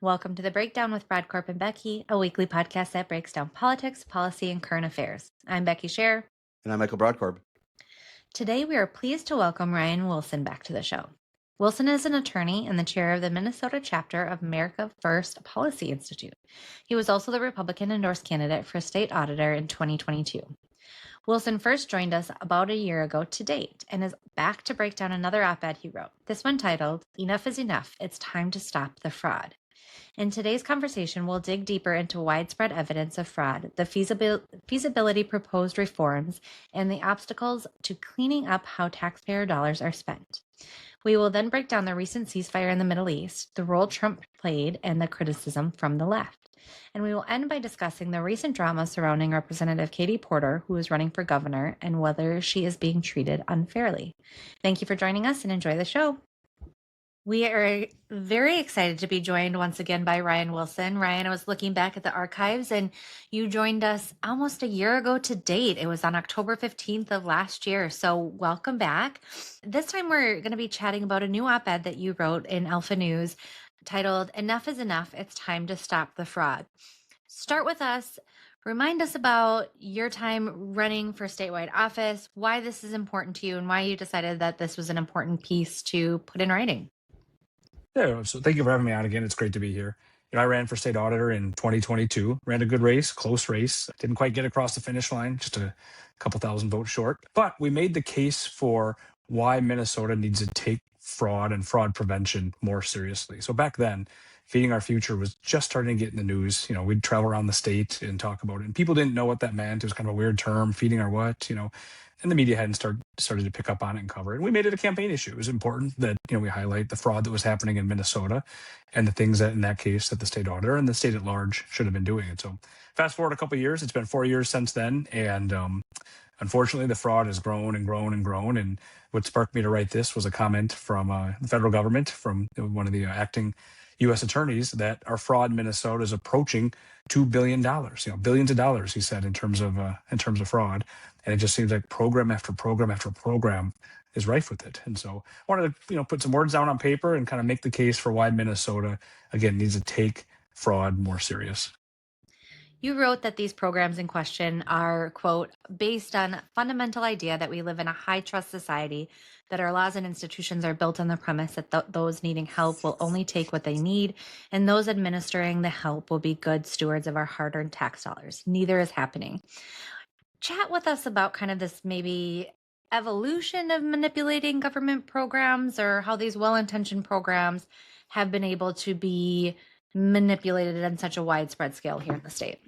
Welcome to The Breakdown with Brodkorb and Becky, a weekly podcast that breaks down politics, policy, and current affairs. I'm Becky Scherr. And I'm Michael Brodkorb. Today, we are pleased to welcome Ryan Wilson back to the show. Wilson is an attorney and the chair of the Minnesota chapter of America First Policy Institute. He was also the Republican-endorsed candidate for state auditor in 2022. Wilson first joined us about a year ago to date and is back to break down another op-ed he wrote, this one titled, "Enough is Enough, It's Time to Stop the Fraud." In today's conversation, we'll dig deeper into widespread evidence of fraud, the feasibility proposed reforms, and the obstacles to cleaning up how taxpayer dollars are spent. We will then break down the recent ceasefire in the Middle East, the role Trump played, and the criticism from the left. And we will end by discussing the recent drama surrounding Representative Katie Porter, who is running for governor, and whether she is being treated unfairly. Thank you for joining us and enjoy the show. We are very excited to be joined once again by Ryan Wilson. Ryan, I was looking back at the archives and you joined us almost a year ago to date. It was on October 15th of last year. So welcome back. This time we're going to be chatting about a new op-ed that you wrote in Alpha News titled, "Enough is Enough, It's Time to Stop the Fraud." Start with us. Remind us about your time running for statewide office, why this is important to you, and why you decided that this was an important piece to put in writing. Yeah, so thank you for having me on again. It's great to be here. I ran for state auditor in 2022, ran a good race, close race. Didn't quite get across the finish line, just a couple thousand votes short. But we made the case for why Minnesota needs to take fraud and fraud prevention more seriously. So back then, Feeding Our Future was just starting to get in the news. We'd travel around the state and talk about it. And people didn't know what that meant. It was kind of a weird term, feeding our what, and the media hadn't started to pick up on it and cover it. And we made it a campaign issue. It was important that we highlight the fraud that was happening in Minnesota and the things that, in that case, that the state auditor and the state at large should have been doing. And so, fast forward a couple of years, it's been 4 years since then, and unfortunately, the fraud has grown and grown and grown. And what sparked me to write this was a comment from the federal government, from one of the acting U.S. attorneys, that our fraud in Minnesota is approaching $2 billion, billions of dollars, he said, in terms of fraud. And it just seems like program after program after program is rife with it. And so I wanted to, put some words down on paper and kind of make the case for why Minnesota, again, needs to take fraud more serious. You wrote that these programs in question are, quote, based on a fundamental idea that we live in a high trust society, that our laws and institutions are built on the premise that those needing help will only take what they need, and those administering the help will be good stewards of our hard-earned tax dollars. Neither is happening. Chat with us about kind of this maybe evolution of manipulating government programs, or how these well-intentioned programs have been able to be manipulated on such a widespread scale here in the state.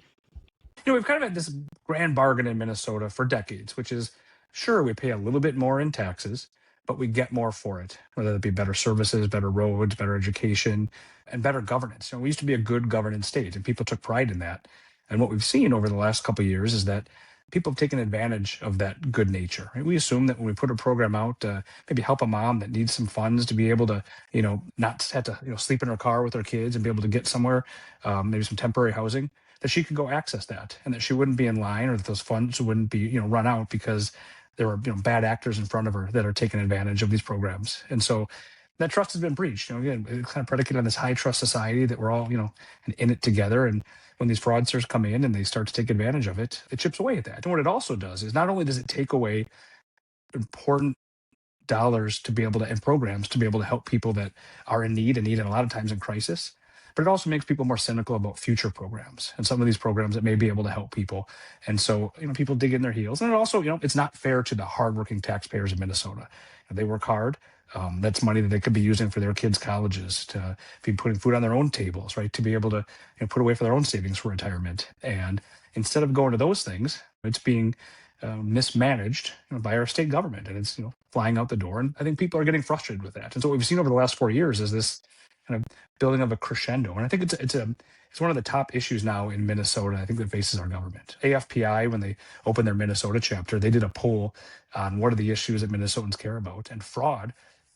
We've kind of had this grand bargain in Minnesota for decades, which is, sure, we pay a little bit more in taxes, but we get more for it, whether it be better services, better roads, better education, and better governance. We used to be a good governance state, and people took pride in that. And what we've seen over the last couple of years is that people have taken advantage of that good nature. Right? We assume that when we put a program out to maybe help a mom that needs some funds to be able to, not have to, sleep in her car with her kids and be able to get somewhere, maybe some temporary housing, that she could go access that, and that she wouldn't be in line, or that those funds wouldn't be, run out because there are, bad actors in front of her that are taking advantage of these programs. And so that trust has been breached. Again, it's kind of predicated on this high trust society that we're all, in it together. And when these fraudsters come in and they start to take advantage of it, it chips away at that. And what it also does is, not only does it take away important dollars to be able to, and programs to be able to help people that are in need, and a lot of times in crisis, but it also makes people more cynical about future programs and some of these programs that may be able to help people. And so, people dig in their heels. And it also, it's not fair to the hardworking taxpayers of Minnesota. They work hard. That's money that they could be using for their kids' colleges, to be putting food on their own tables, right? To be able to put away for their own savings for retirement. And instead of going to those things, it's being mismanaged by our state government, and it's flying out the door. And I think people are getting frustrated with that. And so what we've seen over the last 4 years is this kind of building of a crescendo. And I think it's one of the top issues now in Minnesota, I think, that faces our government. AFPI, when they opened their Minnesota chapter, they did a poll on what are the issues that Minnesotans care about, and fraud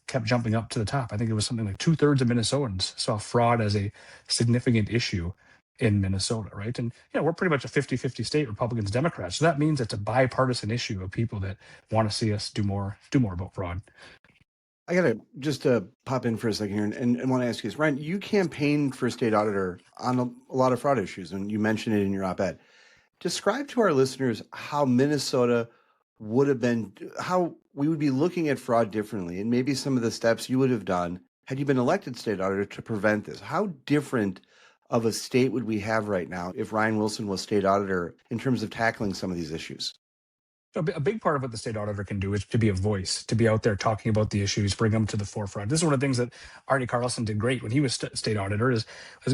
kept jumping up to the top. I think it was something like 2/3 of Minnesotans saw fraud as a significant issue in Minnesota, right? And we're pretty much a 50-50 state, Republicans, Democrats. So that means it's a bipartisan issue of people that want to see us do more about fraud. I got to just pop in for a second here and want to ask you this. Ryan, you campaigned for state auditor on a lot of fraud issues, and you mentioned it in your op-ed. Describe to our listeners how Minnesota would have been, how we would be looking at fraud differently, and maybe some of the steps you would have done had you been elected state auditor to prevent this. How different of a state would we have right now if Ryan Wilson was state auditor in terms of tackling some of these issues? A big part of what the state auditor can do is to be a voice, to be out there talking about the issues, bring them to the forefront. This is one of the things that Artie Carlson did great when he was state auditor, is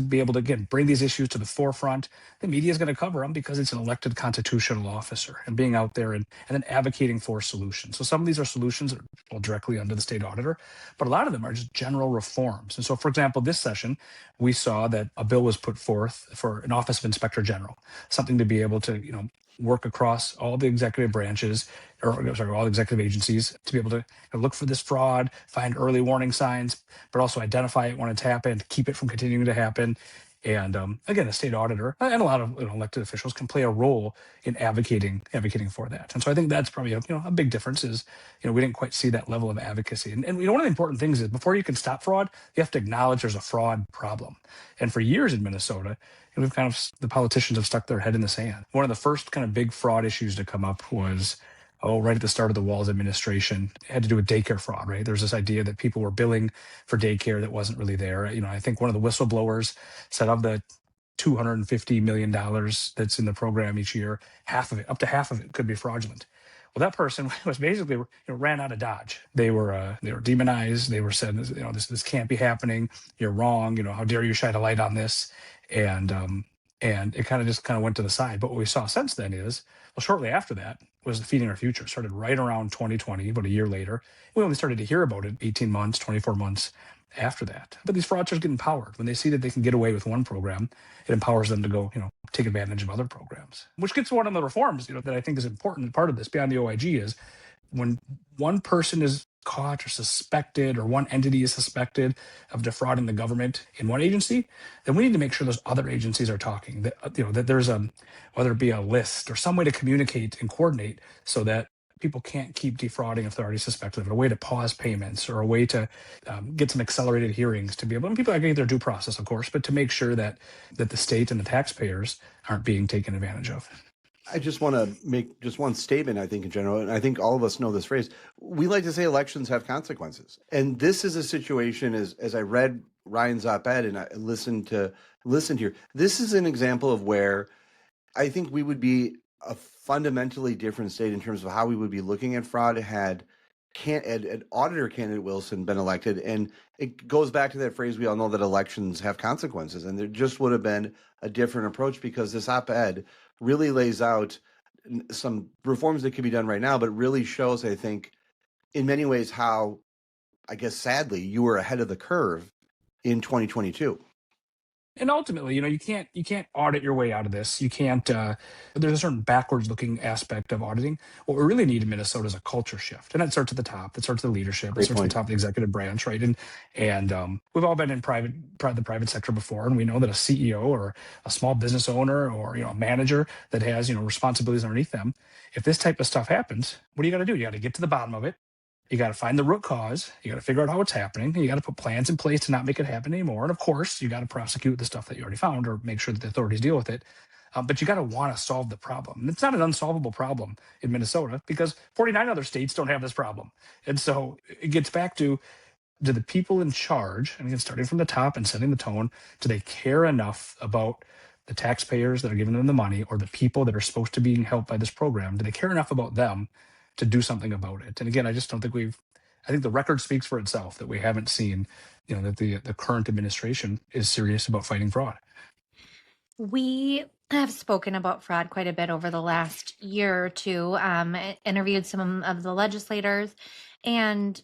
be able to, again, bring these issues to the forefront. The media is going to cover them because it's an elected constitutional officer, and being out there and then advocating for solutions. So some of these are solutions that are well, directly under the state auditor, but a lot of them are just general reforms. And so, for example, this session, we saw that a bill was put forth for an Office of Inspector General, something to be able to, work across all the executive branches, or sorry, all the executive agencies, to be able to look for this fraud, find early warning signs, but also identify it when it's happened, keep it from continuing to happen. And again, the state auditor and a lot of elected officials can play a role in advocating for that. And so I think that's probably a big difference is we didn't quite see that level of advocacy. And one of the important things is before you can stop fraud, you have to acknowledge there's a fraud problem. And for years in Minnesota, we've the politicians have stuck their head in the sand. One of the first kind of big fraud issues to come up was right at the start of the Walz administration. It had to do with daycare fraud, right? There's this idea that people were billing for daycare that wasn't really there. I think one of the whistleblowers said of the $250 million that's in the program each year, up to half of it could be fraudulent. Well, that person was basically ran out of Dodge. They were demonized. They were said, this can't be happening. You're wrong. How dare you shine a light on this? And it kind of went to the side. But what we saw since then is, well, shortly after that was the Feeding Our Future. Started right around 2020, about a year later. We only started to hear about it 18 months, 24 months after that. But these fraudsters get empowered when they see that they can get away with one program. It empowers them to go, take advantage of other programs. Which gets to one of the reforms, that I think is important part of this beyond the OIG is when one person is caught or suspected, or one entity is suspected of defrauding the government in one agency, then we need to make sure those other agencies are talking. That there's whether it be a list or some way to communicate and coordinate so that people can't keep defrauding if they're already suspected of it, a way to pause payments or a way to get some accelerated hearings to be able, and people are getting their due process, of course, but to make sure that the state and the taxpayers aren't being taken advantage of. I just want to make just one statement, I think, in general, and I think all of us know this phrase. We like to say elections have consequences. And this is a situation, as I read Ryan's op-ed and I listened here, this is an example of where I think we would be a fundamentally different state in terms of how we would be looking at fraud had auditor candidate Wilson been elected. And it goes back to that phrase we all know, that elections have consequences. And there just would have been a different approach, because this op-ed really lays out some reforms that could be done right now, but really shows, I think, in many ways how, I guess, sadly, you were ahead of the curve in 2022. And ultimately, you can't audit your way out of this. You can't. There's a certain backwards-looking aspect of auditing. What we really need in Minnesota is a culture shift, and that starts at the top. It starts at the leadership. It starts at the top of the executive branch, right? And we've all been in the private sector before, and we know that a CEO or a small business owner or a manager that has responsibilities underneath them, if this type of stuff happens, what do you got to do? You got to get to the bottom of it. You got to find the root cause. You got to figure out how it's happening. You got to put plans in place to not make it happen anymore. And of course, you got to prosecute the stuff that you already found or make sure that the authorities deal with it. But you got to want to solve the problem. And it's not an unsolvable problem in Minnesota because 49 other states don't have this problem. And so it gets back to, do the people in charge, and again, starting from the top and setting the tone, do they care enough about the taxpayers that are giving them the money, or the people that are supposed to be helped by this program? Do they care enough about them to do something about it? And again, I just don't think I think the record speaks for itself that we haven't seen, that the current administration is serious about fighting fraud. We have spoken about fraud quite a bit over the last year or two, interviewed some of the legislators, and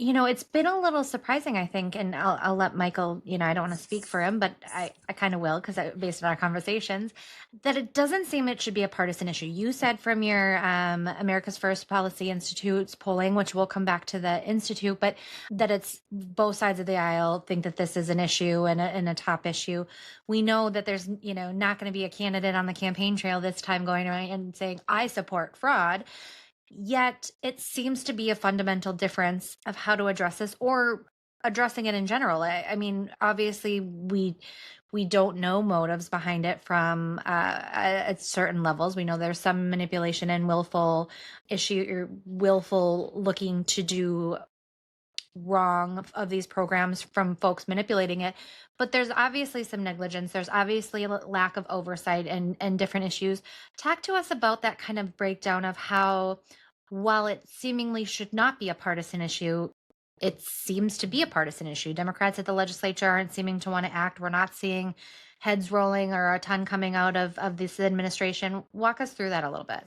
it's been a little surprising, I think, and I'll let Michael, I don't want to speak for him, but I kind of will, because based on our conversations, that it doesn't seem it should be a partisan issue. You said from your America's First Policy Institute's polling, which we'll come back to the Institute, but that it's both sides of the aisle think that this is an issue and a top issue. We know that there's, not going to be a candidate on the campaign trail this time going around and saying, I support fraud. Yet it seems to be a fundamental difference of how to address this or addressing it in general. I mean, obviously, we don't know motives behind it from at certain levels. We know there's some manipulation and willful issue or willful looking to do wrong of these programs from folks manipulating it, but there's obviously some negligence. There's obviously a lack of oversight and different issues. Talk to us about that kind of breakdown of how, while it seemingly should not be a partisan issue, it seems to be a partisan issue. Democrats at the legislature aren't seeming to want to act. We're not seeing heads rolling or a ton coming out of this administration. Walk us through that a little bit.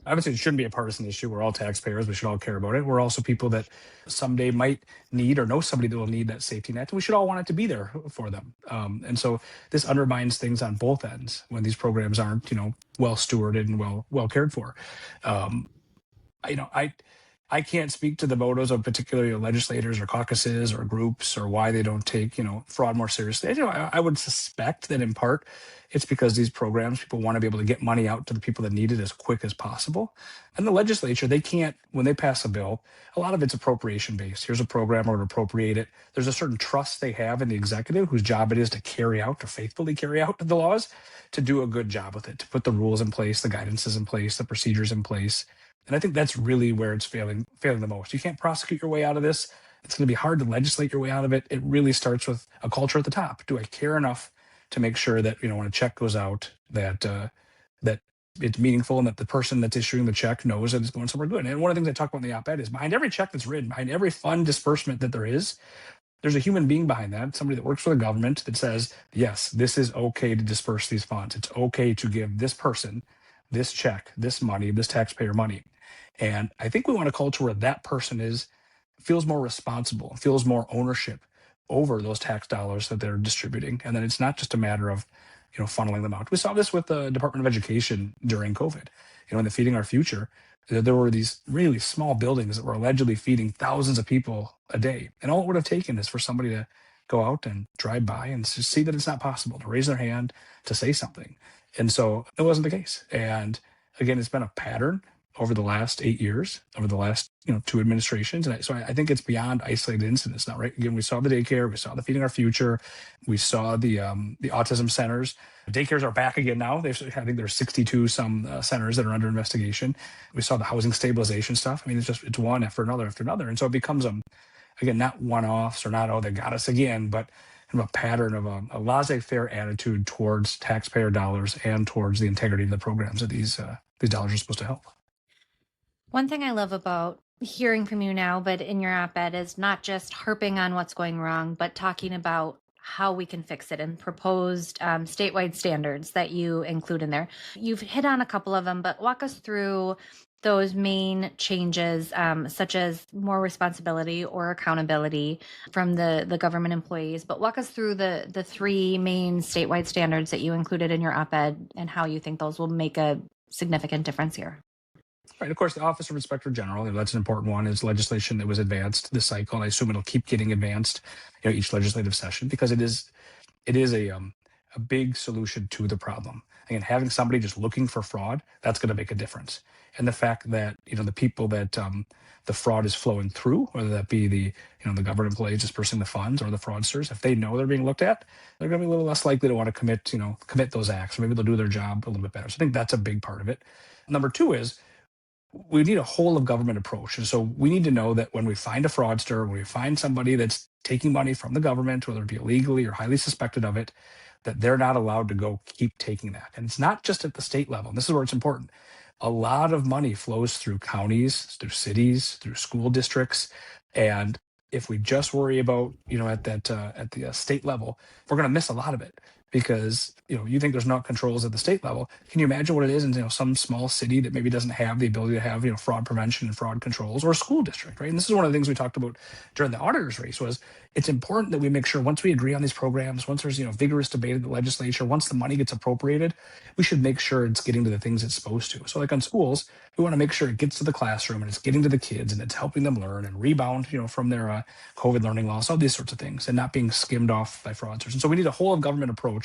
Obviously, it shouldn't be a partisan issue. We're all taxpayers. We should all care about it. We're also people that someday might need or know somebody that will need that safety net. And we should all want it to be there for them. And so this undermines things on both ends when these programs aren't, well stewarded and well cared for. I can't speak to the motives of particularly legislators or caucuses or groups or why they don't take, fraud more seriously. I would suspect that in part it's because these programs, people want to be able to get money out to the people that need it as quick as possible. And the legislature, they can't, when they pass a bill, a lot of it's appropriation based. Here's a program, we're going to appropriate it. There's a certain trust they have in the executive whose job it is to faithfully carry out the laws, to do a good job with it, to put the rules in place, the guidances in place, the procedures in place. And I think that's really where it's failing the most. You can't prosecute your way out of this. It's going to be hard to legislate your way out of it. It really starts with a culture at the top. Do I care enough to make sure that, when a check goes out, that that it's meaningful and that the person that's issuing the check knows that it's going somewhere good? And one of the things I talk about in the op-ed is behind every check that's written, behind every fund disbursement that there is, there's a human being behind that, somebody that works for the government that says, yes, this is okay to disperse these funds. It's okay to give this person this check, this money, this taxpayer money. And I think we want a culture where that person feels more responsible, feels more ownership over those tax dollars that they're distributing. And then it's not just a matter of, funneling them out. We saw this with the Department of Education during COVID. In the Feeding Our Future, there were these really small buildings that were allegedly feeding thousands of people a day. And all it would have taken is for somebody to go out and drive by and just see that it's not possible, to raise their hand, to say something. And so it wasn't the case. And again, it's been a pattern over the last 8 years, over the last two administrations. And so I think it's beyond isolated incidents now, right? Again, we saw the daycare, we saw the Feeding Our Future, we saw the autism centers. Daycares are back again now. I think there's 62 some centers that are under investigation. We saw the housing stabilization stuff. I mean, it's one after another after another. And so it becomes, again, not one-offs or not, oh, they got us again, but kind of a pattern of a laissez-faire attitude towards taxpayer dollars and towards the integrity of the programs that these dollars are supposed to help. One thing I love about hearing from you now, but in your op-ed, is not just harping on what's going wrong, but talking about how we can fix it and proposed statewide standards that you include in there. You've hit on a couple of them, but walk us through those main changes, such as more responsibility or accountability from the government employees. But walk us through the three main statewide standards that you included in your op-ed and how you think those will make a significant difference here. Right. Of course, the Office of Inspector General, that's an important one, is legislation that was advanced this cycle. And I assume it'll keep getting advanced, each legislative session, because it is a big solution to the problem. Again, having somebody just looking for fraud, that's going to make a difference. And the fact that, the people that the fraud is flowing through, whether that be the government employees dispersing the funds or the fraudsters, if they know they're being looked at, they're going to be a little less likely to want to commit those acts, or maybe they'll do their job a little bit better. So I think that's a big part of it. Number two is, we need a whole of government approach. And so we need to know that when we find a fraudster, when we find somebody that's taking money from the government, whether it be illegally or highly suspected of it, that they're not allowed to go keep taking that. And it's not just at the state level. And this is where it's important. A lot of money flows through counties, through cities, through school districts. And if we just worry about, at the state level, we're going to miss a lot of it. Because you think there's not controls at the state level. Can you imagine what it is in some small city that maybe doesn't have the ability to have fraud prevention and fraud controls, or a school district, right? And this is one of the things we talked about during the auditor's race. Was it's important that we make sure once we agree on these programs, once there's vigorous debate in the legislature, once the money gets appropriated, we should make sure it's getting to the things it's supposed to. So like on schools, we want to make sure it gets to the classroom and it's getting to the kids and it's helping them learn and rebound from their COVID learning loss, all these sorts of things, and not being skimmed off by fraudsters. And so we need a whole of government approach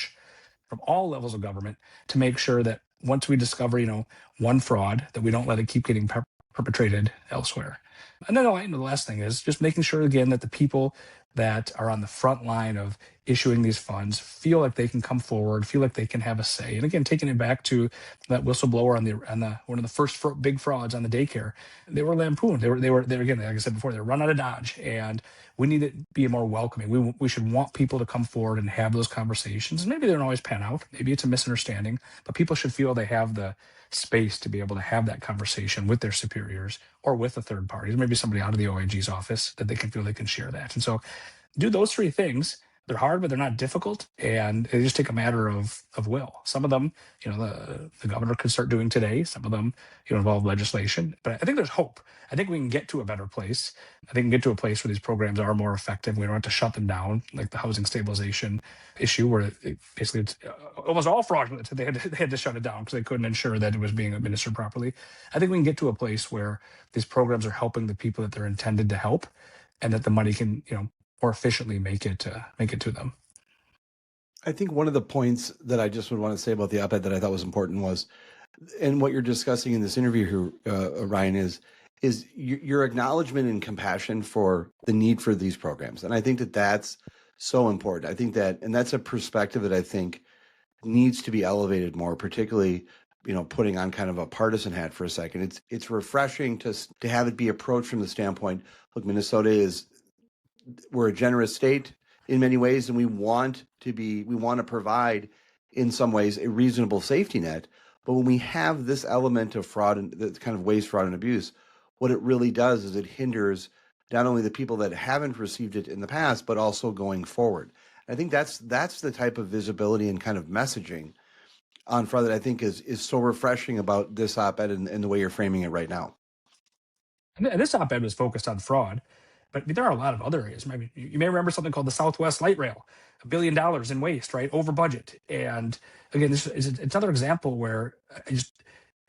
from all levels of government to make sure that once we discover, one fraud, that we don't let it keep getting perpetrated elsewhere. And then the last thing is just making sure, again, that the people that are on the front line of issuing these funds feel like they can come forward, feel like they can have a say. And again, taking it back to that whistleblower on the one of the first big frauds on the daycare, they were lampooned. They were again, like I said before, they were run out of Dodge, and we need to be more welcoming. We should want people to come forward and have those conversations. And maybe they don't always pan out. Maybe it's a misunderstanding, but people should feel they have the space to be able to have that conversation with their superiors or with a third party, maybe somebody out of the OIG's office, that they can feel they can share that. And so do those three things. They're hard, but they're not difficult, and they just take a matter of will. Some of them, the governor could start doing today. Some of them, involve legislation. But I think there's hope. I think we can get to a better place. I think we can get to a place where these programs are more effective. We don't have to shut them down, like the housing stabilization issue, where basically it's almost all fraudulent. They had to shut it down because they couldn't ensure that it was being administered properly. I think we can get to a place where these programs are helping the people that they're intended to help, and that the money can, more efficiently make it to them. I think one of the points that I just would want to say about the op-ed that I thought was important was, and what you're discussing in this interview here, Ryan, is your acknowledgement and compassion for the need for these programs. And I think that that's so important. I think that, and that's a perspective that I think needs to be elevated more, particularly, putting on kind of a partisan hat for a second. It's refreshing to have it be approached from the standpoint, look, we're a generous state in many ways, and we want to provide, in some ways, a reasonable safety net. But when we have this element of fraud and that kind of waste, fraud, and abuse, what it really does is it hinders not only the people that haven't received it in the past, but also going forward. I think that's the type of visibility and kind of messaging on fraud that I think is so refreshing about this op-ed and the way you're framing it right now. And this op-ed was focused on fraud, but there are a lot of other areas. Maybe you may remember something called the Southwest Light Rail, $1 billion in waste, right, over budget. And again, this is another example where it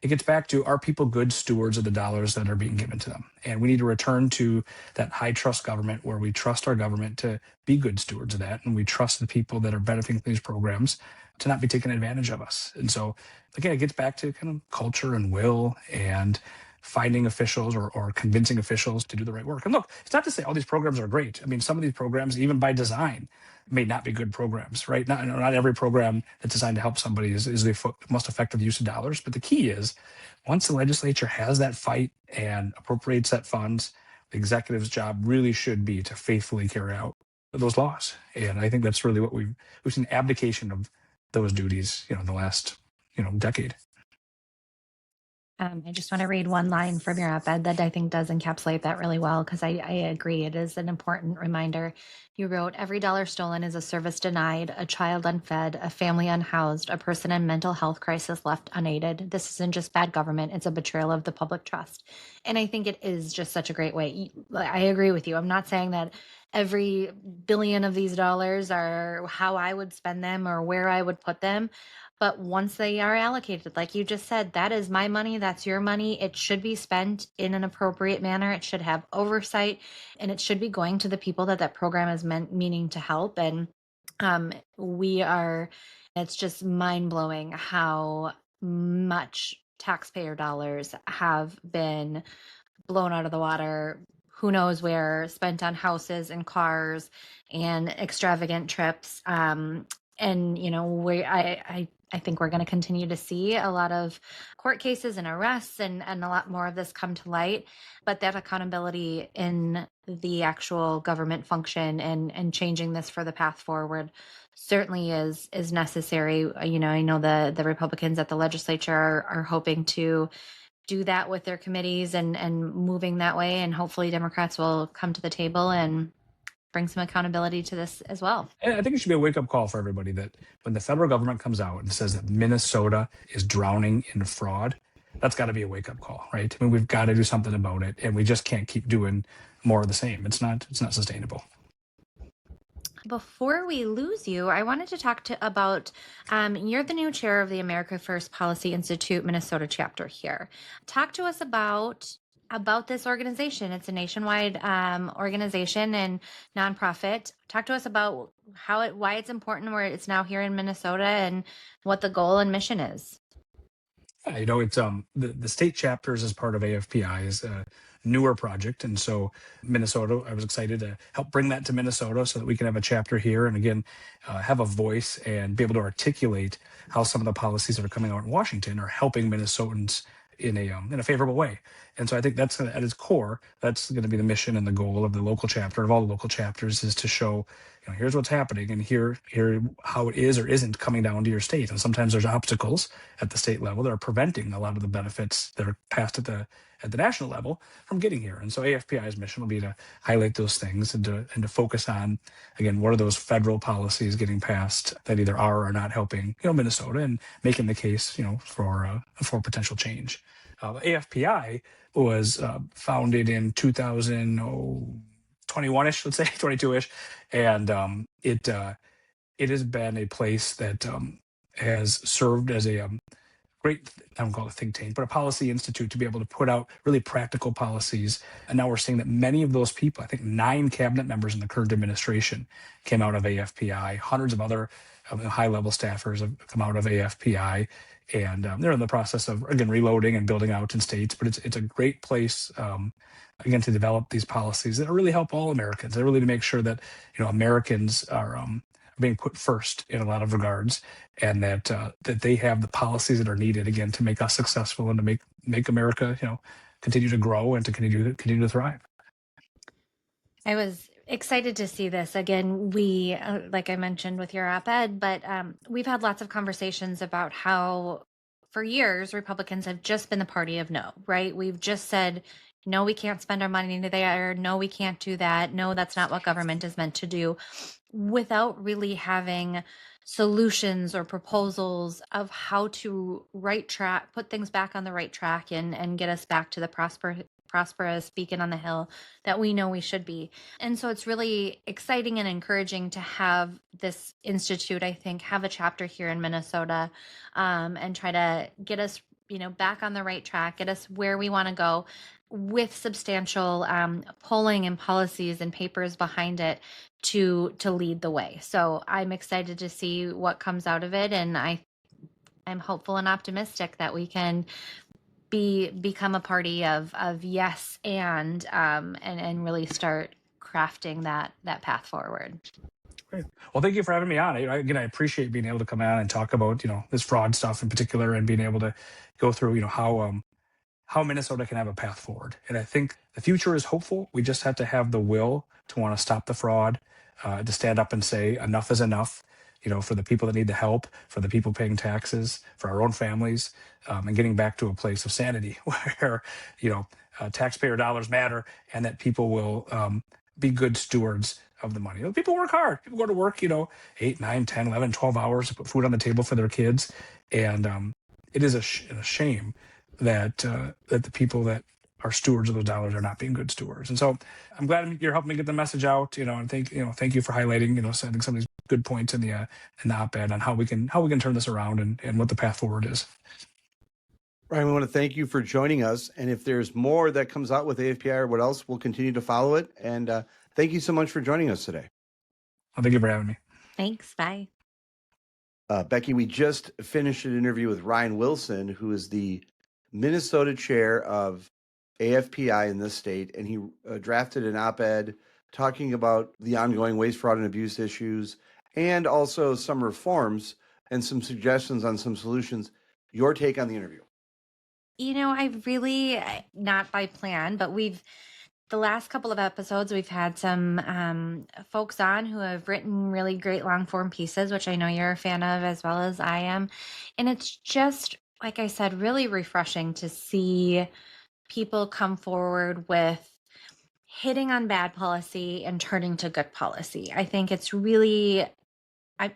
gets back to, are people good stewards of the dollars that are being given to them? And we need to return to that high trust government, where we trust our government to be good stewards of that, and we trust the people that are benefiting from these programs to not be taking advantage of us. And so again, it gets back to kind of culture and will, and finding officials or convincing officials to do the right work. And look, it's not to say all these programs are great. I mean, some of these programs, even by design, may not be good programs, right? Not every program that's designed to help somebody is the most effective use of dollars. But the key is, once the legislature has that fight and appropriates that funds, the executive's job really should be to faithfully carry out those laws. And I think that's really what we've seen, abdication of those duties, in the last, decade. I just want to read one line from your op-ed that I think does encapsulate that really well, because I agree. It is an important reminder. You wrote, every dollar stolen is a service denied, a child unfed, a family unhoused, a person in mental health crisis left unaided. This isn't just bad government. It's a betrayal of the public trust. And I think it is just such a great way. I agree with you. I'm not saying that every billion of these dollars are how I would spend them or where I would put them. But once they are allocated, like you just said, that is my money, that's your money. It should be spent in an appropriate manner. It should have oversight, and it should be going to the people that program is meaning to help. And it's just mind blowing how much taxpayer dollars have been blown out of the water, who knows where, spent on houses and cars and extravagant trips. And I think we're going to continue to see a lot of court cases and arrests and a lot more of this come to light. But that accountability in the actual government function and changing this for the path forward certainly is necessary. I know the Republicans at the legislature are hoping to do that with their committees and moving that way. And hopefully Democrats will come to the table and bring some accountability to this as well. And I think it should be a wake-up call for everybody that when the federal government comes out and says that Minnesota is drowning in fraud, that's got to be a wake-up call, right? I mean, we've got to do something about it, and we just can't keep doing more of the same. It's not sustainable. Before we lose you, I wanted to talk about, you're the new chair of the America First Policy Institute Minnesota chapter here. Talk to us about this organization. It's a nationwide organization and nonprofit. Talk to us about why it's important, where it's now here in Minnesota, and what the goal and mission is. It's the state chapters as part of AFPI is a newer project, and so Minnesota, I was excited to help bring that to Minnesota so that we can have a chapter here, and again, have a voice and be able to articulate how some of the policies that are coming out in Washington are helping Minnesotans in a favorable way. And so I think that's at its core, that's going to be the mission and the goal of the local chapter, of all the local chapters, is to show, here's what's happening, and here how it is or isn't coming down to your state. And sometimes there's obstacles at the state level that are preventing a lot of the benefits that are passed at the national level from getting here. And so AFPI's mission will be to highlight those things and to focus on, again, what are those federal policies getting passed that either are or are not helping Minnesota, and making the case for potential change. AFPI was founded in 2021-ish, let's say 22-ish, and it has been a place that has served as a great, I don't call it a think tank, but a policy institute to be able to put out really practical policies. And now we're seeing that many of those people, I think 9 cabinet members in the current administration came out of AFPI. Hundreds of other high-level staffers have come out of AFPI. And they're in the process of, again, reloading and building out in states. But it's a great place, again, to develop these policies that really help all Americans. They really to make sure that, Americans are being put first in a lot of regards, and that they have the policies that are needed, again, to make us successful and to make America, continue to grow and to continue to thrive. I was excited to see this. Again, we, like I mentioned with your op-ed, but we've had lots of conversations about how for years Republicans have just been the party of no, right? We've just said, no, we can't spend our money there. No, we can't do that. No, that's not what government is meant to do, without really having solutions or proposals of how to put things back on the right track and get us back to the prosperous beacon on the hill that we know we should be. And so it's really exciting and encouraging to have this institute, I think, have a chapter here in Minnesota, and try to get us, back on the right track, get us where we want to go, with substantial polling and policies and papers behind it to lead the way. So I'm excited to see what comes out of it, and I'm hopeful and optimistic that we can become a party of yes and really start crafting that path forward. Great. Well, thank you for having me on. I appreciate being able to come on and talk about this fraud stuff in particular, and being able to go through how Minnesota can have a path forward. And I think the future is hopeful. We just have to have the will to want to stop the fraud, to stand up and say enough is enough, for the people that need the help, for the people paying taxes, for our own families, and getting back to a place of sanity where, taxpayer dollars matter, and that people will be good stewards of the money. People work hard. People go to work, 8, 9, 10, 11, 12 hours to put food on the table for their kids. And it is a shame that the people that are stewards of those dollars are not being good stewards. And so I'm glad you're helping me get the message out, and thank you for highlighting, sending some of these good points in the op-ed on how we can turn this around and what the path forward is. Ryan, we want to thank you for joining us. And if there's more that comes out with AFPI or what else, we'll continue to follow it. And thank you so much for joining us today. Well, thank you for having me. Thanks. Bye. Becky, we just finished an interview with Ryan Wilson, who is the Minnesota chair of AFPI in this state, and he drafted an op-ed talking about the ongoing waste, fraud, and abuse issues, and also some reforms and some suggestions on some solutions. Your take on the interview? I really, not by plan, but the last couple of episodes, we've had some folks on who have written really great long form pieces, which I know you're a fan of as well as I am. And it's just, like I said, really refreshing to see people come forward with hitting on bad policy and turning to good policy. I think it's really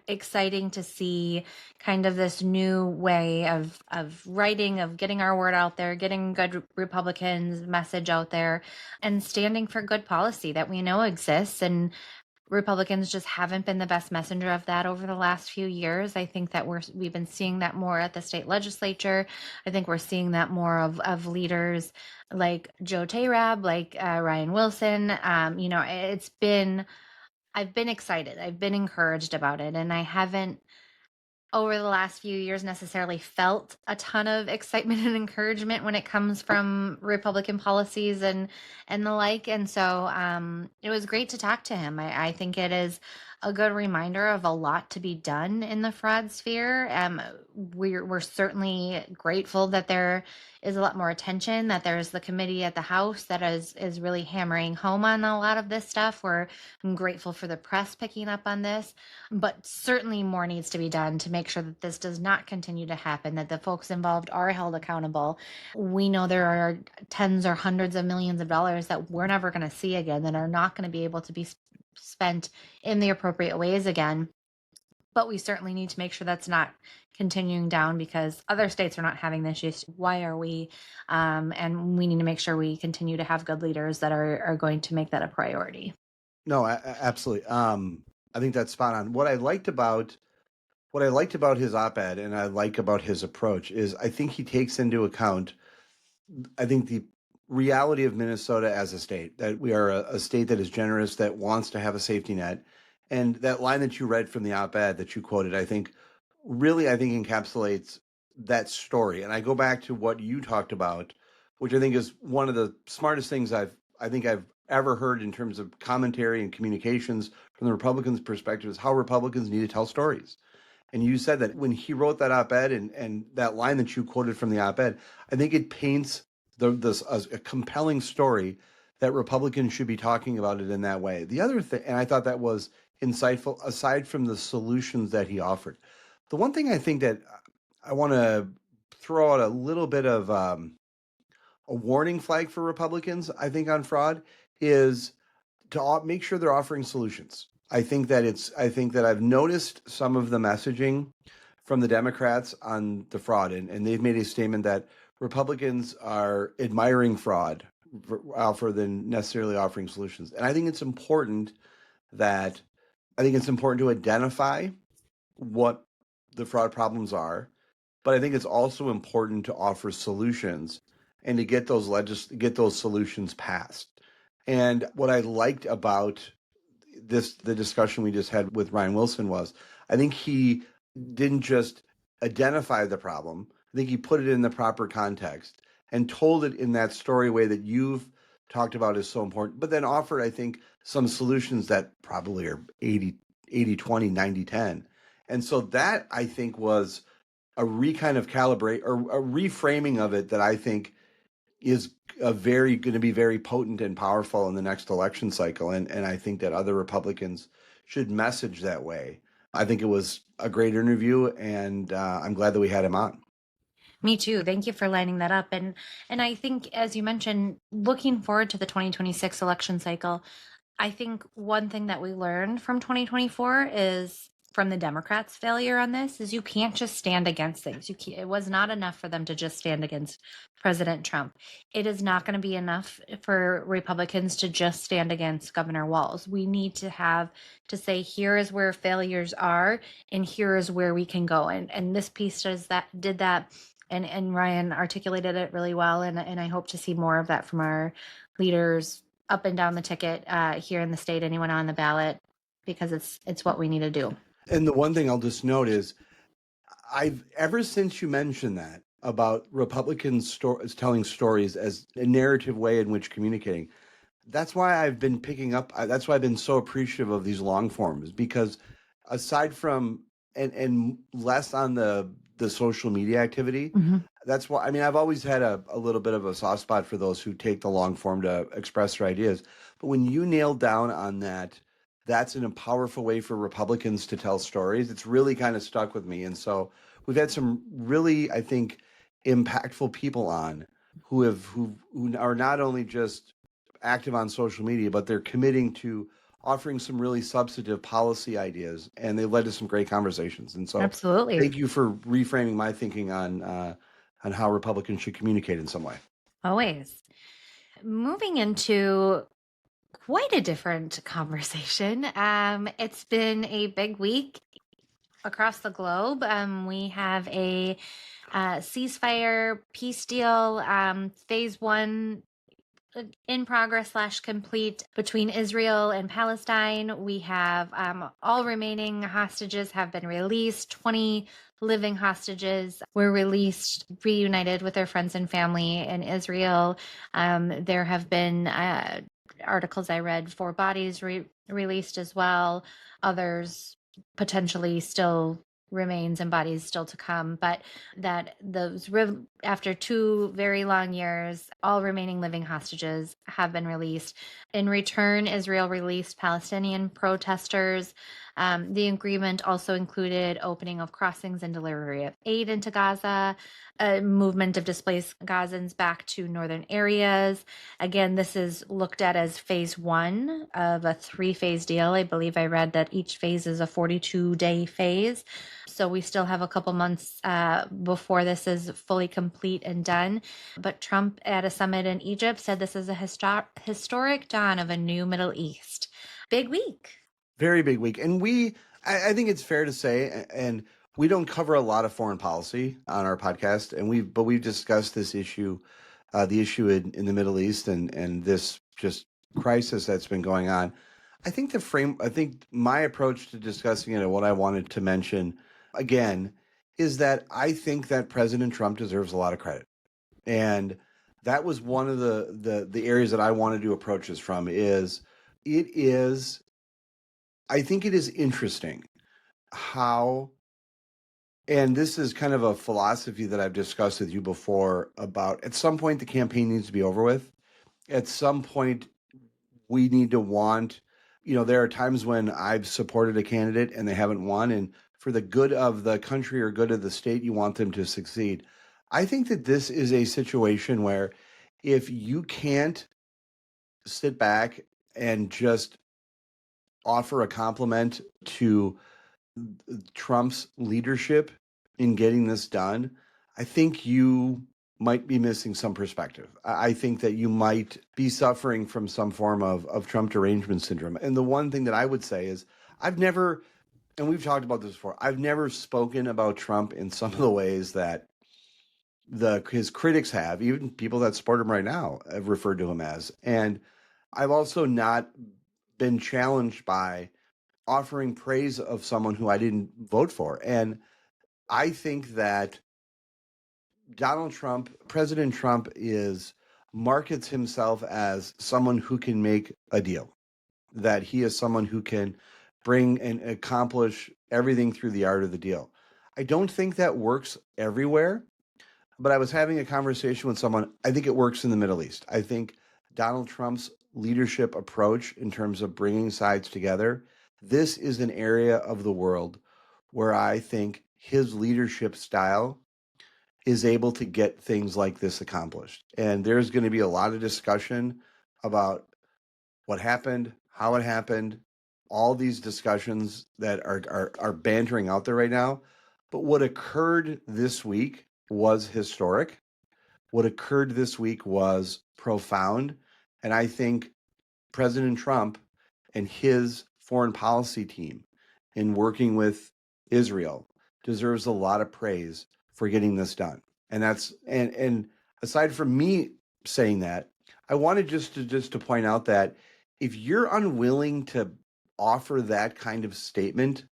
exciting to see kind of this new way of writing, of getting our word out there, getting good Republicans' message out there, and standing for good policy that we know exists. And Republicans just haven't been the best messenger of that over the last few years. I think that we've been seeing that more at the state legislature. I think we're seeing that more of leaders like Joe Tayrab, like Ryan Wilson. I've been excited. I've been encouraged about it. And I haven't over the last few years necessarily felt a ton of excitement and encouragement when it comes from Republican policies and the like. And so it was great to talk to him. I think it is a good reminder of a lot to be done in the fraud sphere. We're certainly grateful that there is a lot more attention, that there's the committee at the House that is really hammering home on a lot of this stuff. I'm grateful for the press picking up on this, but certainly more needs to be done to make sure that this does not continue to happen, that the folks involved are held accountable. We know there are tens or hundreds of millions of dollars that we're never going to see again, that are not going to be able to be spent in the appropriate ways again. But we certainly need to make sure that's not continuing down because other states are not having this issue. Why are we? And we need to make sure we continue to have good leaders that are going to make that a priority. No, absolutely. I think that's spot on. What I liked about his op-ed and I like about his approach is I think he takes into account, I think, the reality of Minnesota as a state, that we are a state that is generous, that wants to have a safety net. And that line that you read from the op-ed that you quoted, I think encapsulates that story. And I go back to what you talked about, which I think is one of the smartest things I've ever heard in terms of commentary and communications from the Republicans' perspective, is how Republicans need to tell stories. And you said that when he wrote that op-ed and that line that you quoted from the op-ed, I think it paints a compelling story that Republicans should be talking about it in that way. The other thing, and I thought that was insightful, aside from the solutions that he offered, the one thing I think that I want to throw out a little bit of a warning flag for Republicans, I think, on fraud is to make sure they're offering solutions. I think that I've noticed some of the messaging from the Democrats on the fraud, and they've made a statement that Republicans are admiring fraud rather than necessarily offering solutions. And I think it's important to identify what the fraud problems are, but I think it's also important to offer solutions and to get those solutions passed. And what I liked about the discussion we just had with Ryan Wilson was, I think he didn't just identify the problem. I think he put it in the proper context and told it in that story way that you've talked about is so important, but then offered, I think, some solutions that probably are 80-20, 90-10. And so that, I think, was a kind of calibrate or a reframing of it that I think is going to be very potent and powerful in the next election cycle. And I think that other Republicans should message that way. I think it was a great interview, and I'm glad that we had him on. Me too. Thank you for lining that up. And I think, as you mentioned, looking forward to the 2026 election cycle, I think one thing that we learned from 2024 is from the Democrats' failure on this is you can't just stand against things. It was not enough for them to just stand against President Trump. It is not going to be enough for Republicans to just stand against Governor Walz. We need to say, here is where failures are, and here is where we can go. And this piece did that. And Ryan articulated it really well. And I hope to see more of that from our leaders up and down the ticket here in the state, anyone on the ballot, because it's what we need to do. And the one thing I'll just note is ever since you mentioned that about Republicans telling stories as a narrative way in which communicating, that's why I've been that's why I've been so appreciative of these long forms, because aside from and less on the social media activity, that's why, I mean, I've always had a little bit of a soft spot for those who take the long form to express their ideas. But when you nail down on that, that's in a powerful way for Republicans to tell stories. It's really kind of stuck with me. And so we've had some really, I think, impactful people on who are not only just active on social media, but they're committing to offering some really substantive policy ideas, and they led to some great conversations. And so Absolutely. thank you for reframing my thinking on how Republicans should communicate in some way. Always. Moving into quite a different conversation. It's been a big week across the globe. We have a ceasefire peace deal, phase one in progress / complete between Israel and Palestine. We have all remaining hostages have been released. 20 living hostages were released, reunited with their friends and family in Israel. There have been articles I read, 4 bodies released as well. Others potentially still remains and bodies still to come, but that those after 2 very long years, all remaining living hostages have been released. In return, Israel released Palestinian protesters. The agreement also included opening of crossings and delivery of aid into Gaza, a movement of displaced Gazans back to northern areas. Again, this is looked at as phase 1 of a 3-phase deal. I believe I read that each phase is a 42-day phase. So we still have a couple months before this is fully complete and done. But Trump at a summit in Egypt said this is a historic dawn of a new Middle East. Big week. Very big week. And I think it's fair to say, and we don't cover a lot of foreign policy on our podcast, but we've discussed this issue, the issue in the Middle East and this just crisis that's been going on. I think my approach to discussing it and what I wanted to mention again is that I think that President Trump deserves a lot of credit. And that was one of the areas that I wanted to approach this from I think it is interesting how, and this is kind of a philosophy that I've discussed with you before about at some point the campaign needs to be over with. At some point we need to there are times when I've supported a candidate and they haven't won, and for the good of the country or good of the state, you want them to succeed. I think that this is a situation where if you can't sit back and just offer a compliment to Trump's leadership in getting this done, I think you might be missing some perspective. I think that you might be suffering from some form of Trump derangement syndrome. And the one thing that I would say is I've never, and we've talked about this before, I've never spoken about Trump in some of the ways that his critics have, even people that support him right now have referred to him as. And I've also not been challenged by offering praise of someone who I didn't vote for. And I think that President Trump markets himself as someone who can make a deal, that he is someone who can bring and accomplish everything through the art of the deal. I don't think that works everywhere, but I was having a conversation with someone. I think it works in the Middle East. I think Donald Trump's leadership approach in terms of bringing sides together, this is an area of the world where I think his leadership style is able to get things like this accomplished. And there's going to be a lot of discussion about what happened, how it happened, all these discussions that are bantering out there right now. But what occurred this week was historic. What occurred this week was profound. And I think President Trump and his foreign policy team in working with Israel deserves a lot of praise for getting this done. And and aside from me saying that, I wanted just to point out that if you're unwilling to offer that kind of statement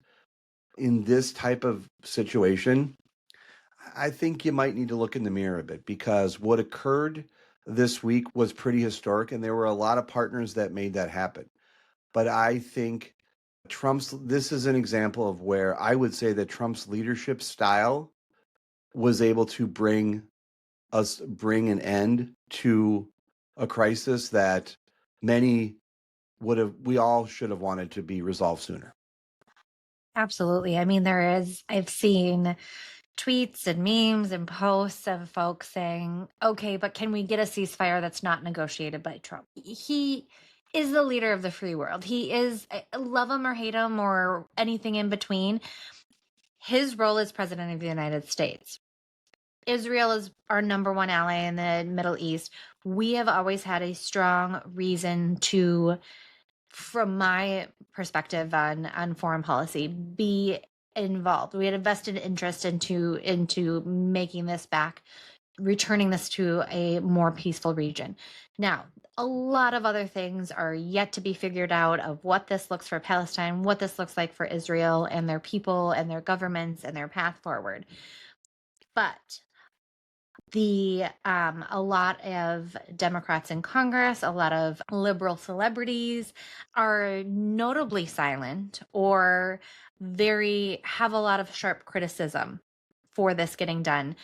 in this type of situation, I think you might need to look in the mirror a bit, because what occurred this week was pretty historic, and there were a lot of partners that made that happen. But I think this is an example of where I would say that Trump's leadership style was able to bring an end to a crisis that we all should have wanted to be resolved sooner. Absolutely. I mean, I've seen tweets and memes and posts of folks saying, okay, but can we get a ceasefire that's not negotiated by Trump? He is the leader of the free world. He is, love him or hate him or anything in between. His role as president of the United States. Israel is our number one ally in the Middle East. We have always had a strong reason to, from my perspective on foreign policy, be involved. We had a vested interest into making this back returning this to a more peaceful region. Now, a lot of other things are yet to be figured out of what this looks for Palestine, what this looks like for Israel and their people and their governments and their path forward. But a lot of Democrats in Congress, a lot of liberal celebrities are notably silent or have a lot of sharp criticism for this getting done,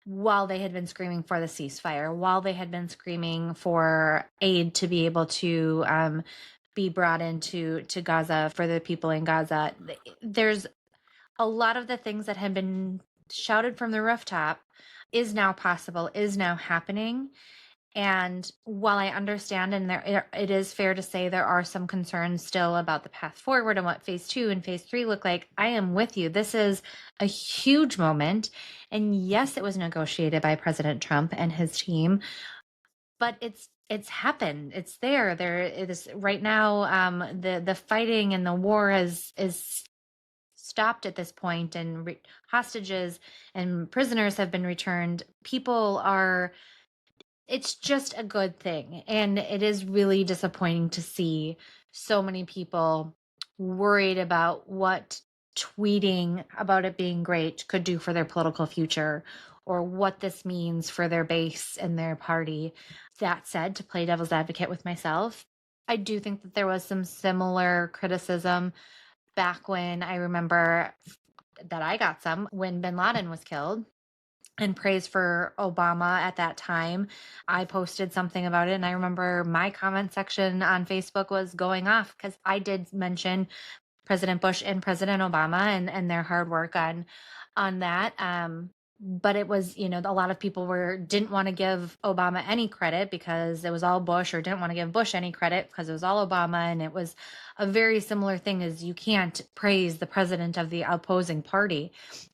while they had been screaming for the ceasefire, while they had been screaming for aid to be able to be brought into Gaza for the people in Gaza. There's a lot of the things that had been shouted from the rooftop is now possible, is now happening. And while I understand, and it is fair to say there are some concerns still about the path forward and what phase 2 and phase 3 look like, I am with you. This is a huge moment. And yes, it was negotiated by President Trump and his team, but it's happened. It's there. There it is right now. The fighting and the war is stopped at this point, and hostages and prisoners have been returned. It's just a good thing. And it is really disappointing to see so many people worried about what tweeting about it being great could do for their political future, or what this means for their base and their party. That said, to play devil's advocate with myself, I do think that there was some similar criticism back when I remember that I got some when bin Laden was killed, and praise for Obama at that time. I posted something about it, and I remember my comment section on Facebook was going off because I did mention President Bush and President Obama and their hard work on that. But it was, a lot of people didn't want to give Obama any credit because it was all Bush, or didn't want to give Bush any credit because it was all Obama. And it was a very similar thing, as you can't praise the president of the opposing party.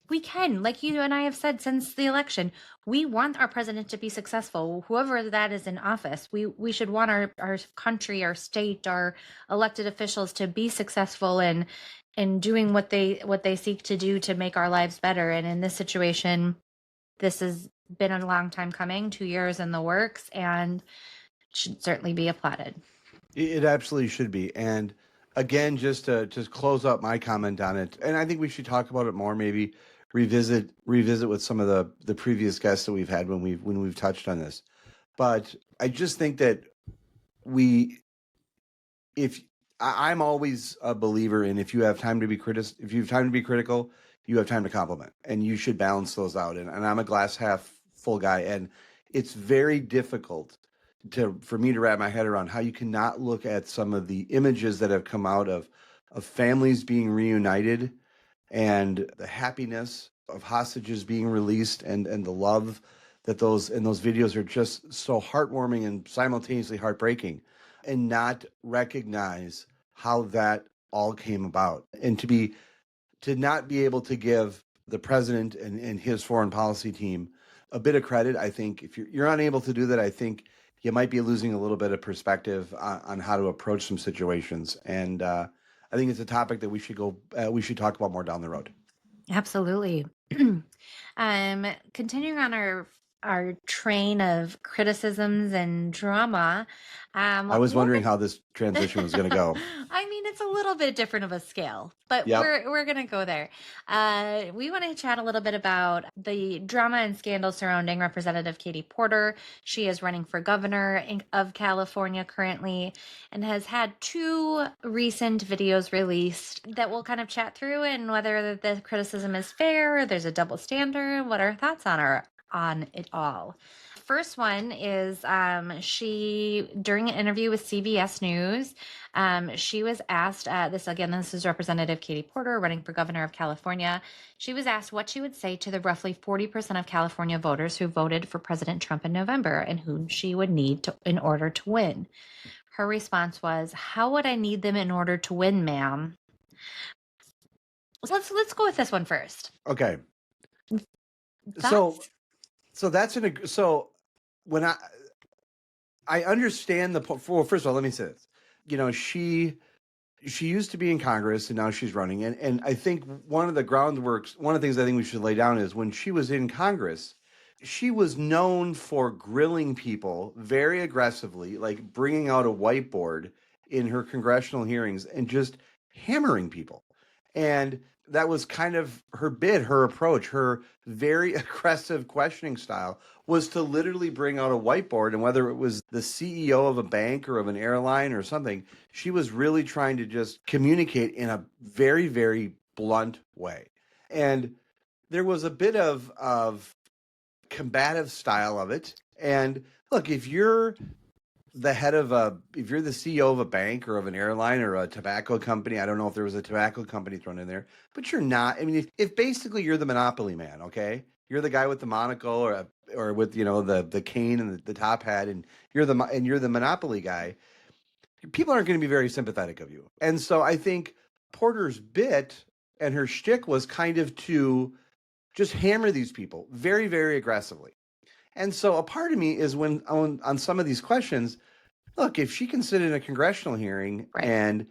We can, like you and I have said since the election, we want our president to be successful, whoever that is in office. We should want our country, our state, our elected officials to be successful in doing what they seek to do to make our lives better. And in this situation, this has been a long time coming, 2 years in the works, and should certainly be applauded. It absolutely should be. And again, just to close up my comment on it, and I think we should talk about it more, maybe revisit with some of the previous guests that we've had when we've touched on this. But I just think that I'm always a believer in, if you have time to be critical, you have time to compliment, and you should balance those out. And I'm a glass half full guy, and it's very difficult for me to wrap my head around how you cannot look at some of the images that have come out of families being reunited, and the happiness of hostages being released, and the love that those videos are just so heartwarming and simultaneously heartbreaking, and not recognize how that all came about, and to not be able to give the president and his foreign policy team a bit of credit. I think if you're unable to do that, I think you might be losing a little bit of perspective on how to approach some situations. And I think it's a topic that we should talk about more down the road. Absolutely. Continuing on our train of criticisms and drama. I was wondering how this transition was going to go. I mean, it's a little bit different of a scale, but Yep. we're going to go there. We want to chat a little bit about the drama and scandal surrounding Representative Katie Porter. She is running for governor of California currently, and has had 2 recent videos released that we'll kind of chat through, and whether the criticism is fair, there's a double standard, what our thoughts on it all. First one is she, during an interview with CBS News, she was asked, this is Representative Katie Porter running for governor of California. She was asked what she would say to the roughly 40% of California voters who voted for President Trump in November, and whom she would need in order to win. Her response was, "How would I need them in order to win, ma'am?" Let's go with this one first. Okay. Thoughts? So when I understand first of all, let me say this. She used to be in Congress, and now she's running. And I think one of the things I think we should lay down is, when she was in Congress, she was known for grilling people very aggressively, like bringing out a whiteboard in her congressional hearings and just hammering people. And that was kind of her bid, her approach, her very aggressive questioning style was to literally bring out a whiteboard. And whether it was the CEO of a bank or of an airline or something, she was really trying to just communicate in a very, very blunt way. And there was a bit of combative style of it. And look, if you're the if you're the CEO of a bank or of an airline or a tobacco company, I don't know if there was a tobacco company thrown in there, but you're not. I mean, if basically you're the monopoly man, okay, you're the guy with the monocle or with the cane and the top hat, and you're the monopoly guy. People aren't going to be very sympathetic of you, and so I think Porter's bit and her shtick was kind of to just hammer these people very, very aggressively. And so a part of me is when on some of these questions, look, if she can sit in a congressional hearing Right. and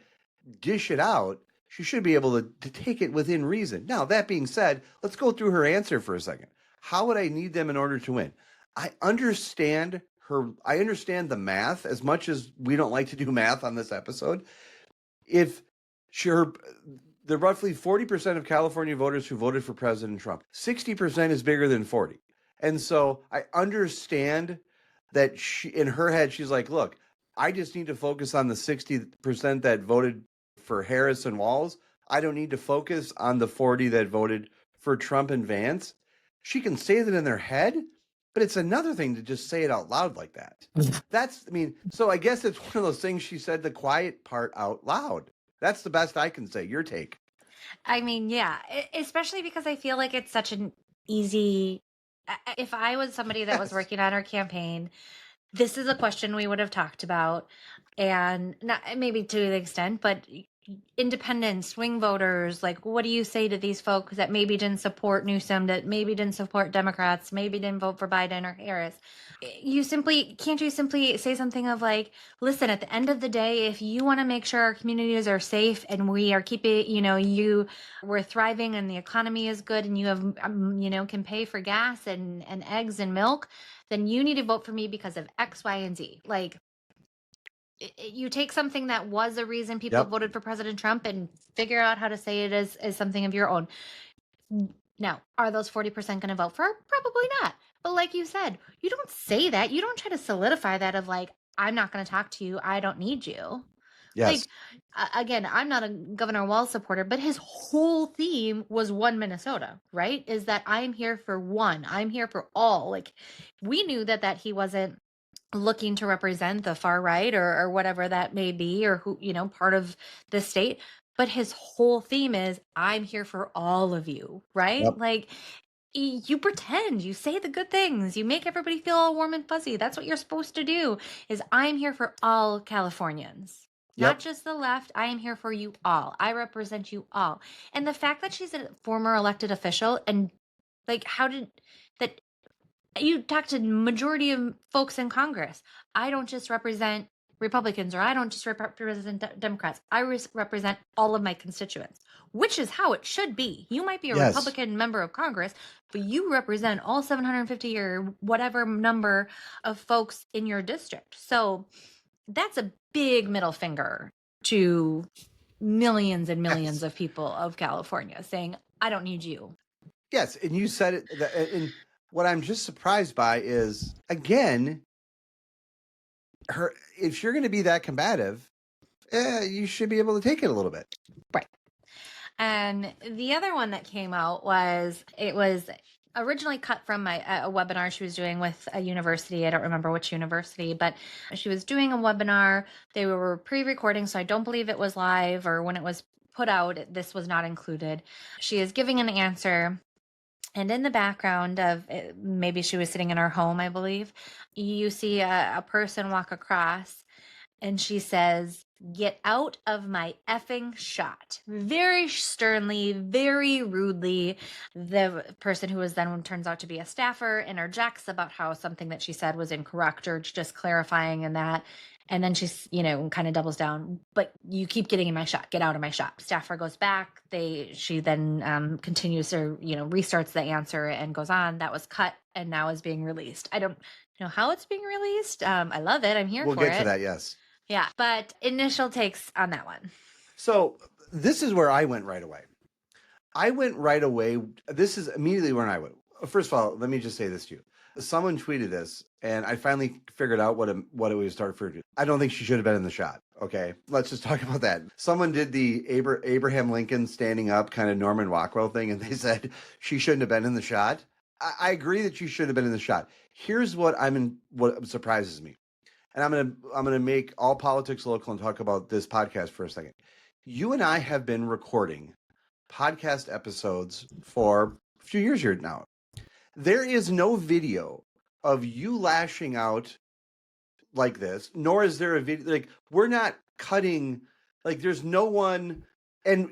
dish it out, she should be able to take it within reason. Now, that being said, let's go through her answer for a second. How would I need them in order to win? I understand the math as much as we don't like to do math on this episode. If sure, the roughly 40% of California voters who voted for President Trump, 60% is bigger than 40. And so I understand that in her head, she's like, look, I just need to focus on the 60% that voted for Harris and Walz. I don't need to focus on the 40 that voted for Trump and Vance. She can say that in their head, but it's another thing to just say it out loud like that. So I guess it's one of those things she said the quiet part out loud. That's the best I can say. Your take. I mean, yeah, especially because I feel like it's such an easy. If I was somebody that was working on our campaign, this is a question we would have talked about, and not maybe to the extent, but independent swing voters, like, what do you say to these folks that maybe didn't support Newsom, that maybe didn't support Democrats, maybe didn't vote for Biden or Harris? Can't you simply say something of like, listen, at the end of the day, if you want to make sure our communities are safe and we are keeping, we're thriving and the economy is good and you have, can pay for gas and eggs and milk, then you need to vote for me because of X, Y, and Z. Like, you take something that was a reason people voted for President Trump and figure out how to say it as something of your own. Now, are those 40% going to vote for her? Probably not. But like you said, you don't say that. You don't try to solidify that of like, I'm not going to talk to you. I don't need you. Yes. Like, again, I'm not a Governor Walz supporter, but his whole theme was one Minnesota, right? Is that I'm here for one. I'm here for all. Like, we knew that he wasn't looking to represent the far right or whatever that may be, or who, part of the state. But his whole theme is, I'm here for all of you, right? Yep. Like, you pretend, you say the good things, you make everybody feel all warm and fuzzy. That's what you're supposed to do, is I'm here for all Californians. Not just the left. I am here for you all. I represent you all. And the fact that she's a former elected official, and like, how did that, you talk to majority of folks in Congress. I don't just represent Republicans, or I don't just represent Democrats. I represent all of my constituents, which is how it should be. You might be a Republican member of Congress, but you represent all 750 or whatever number of folks in your district. So that's a big middle finger to millions and millions of people of California, saying, I don't need you. Yes, and you said it. And what I'm just surprised by is, again, if you're going to be that combative, you should be able to take it a little bit. Right. And the other one that came out was originally cut from a webinar she was doing with a university. I don't remember which university, but she was doing a webinar. They were pre-recording, so I don't believe it was live, or when it was put out, this was not included. She is giving an answer. And in the background of, maybe she was sitting in her home, I believe, you see a person walk across, and she says, "Get out of my effing shot." Very sternly, very rudely. The person, who was then turns out to be a staffer, interjects about how something that she said was incorrect, or just clarifying in that. And then she's, kind of doubles down, "But you keep getting in my shot. Get out of my shot." Staffer goes back. She then continues to, restarts the answer and goes on. That was cut and now is being released. I don't know how it's being released. I love it. I'm here We'll for get it. to that, yes. Yeah, but initial takes on that one. So this is where I went right away. This is immediately where I went. First of all, let me just say this to you. Someone tweeted this, and I finally figured out what it was started for. I don't think she should have been in the shot. Okay, let's just talk about that. Someone did the Abraham Lincoln standing up kind of Norman Rockwell thing, and they said she shouldn't have been in the shot. I agree that she should have been in the shot. Here's what surprises me, and I'm gonna make all politics local and talk about this podcast for a second. You and I have been recording podcast episodes for a few years here now. There is no video of you lashing out like this, nor is there a video. Like, we're not cutting, like, there's no one, and,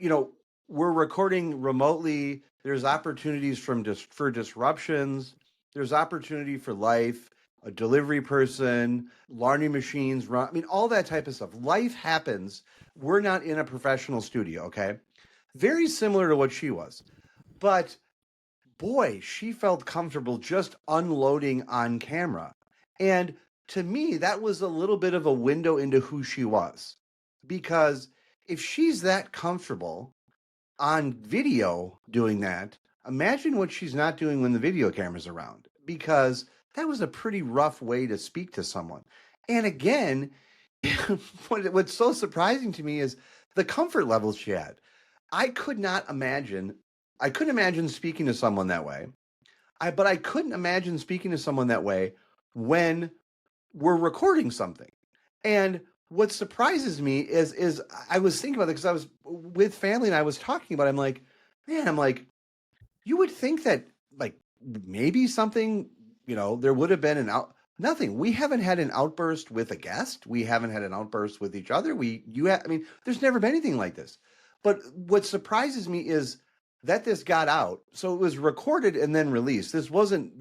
we're recording remotely. There's opportunities for disruptions. There's opportunity for life, a delivery person, laundry machines run. I mean, all that type of stuff. Life happens. We're not in a professional studio, okay? Very similar to what she was. But boy, she felt comfortable just unloading on camera. And to me, that was a little bit of a window into who she was. Because if she's that comfortable on video doing that, imagine what she's not doing when the video camera's around. Because that was a pretty rough way to speak to someone. And again, what's so surprising to me is the comfort level she had. I couldn't imagine speaking to someone that way. But I couldn't imagine speaking to someone that way when we're recording something. And what surprises me is I was thinking about it because I was with family and I was talking about it. I'm like, you would think that, like, maybe something, there would have been nothing. We haven't had an outburst with a guest. We haven't had an outburst with each other. There's never been anything like this. But what surprises me is that this got out. So it was recorded and then released. Wasn't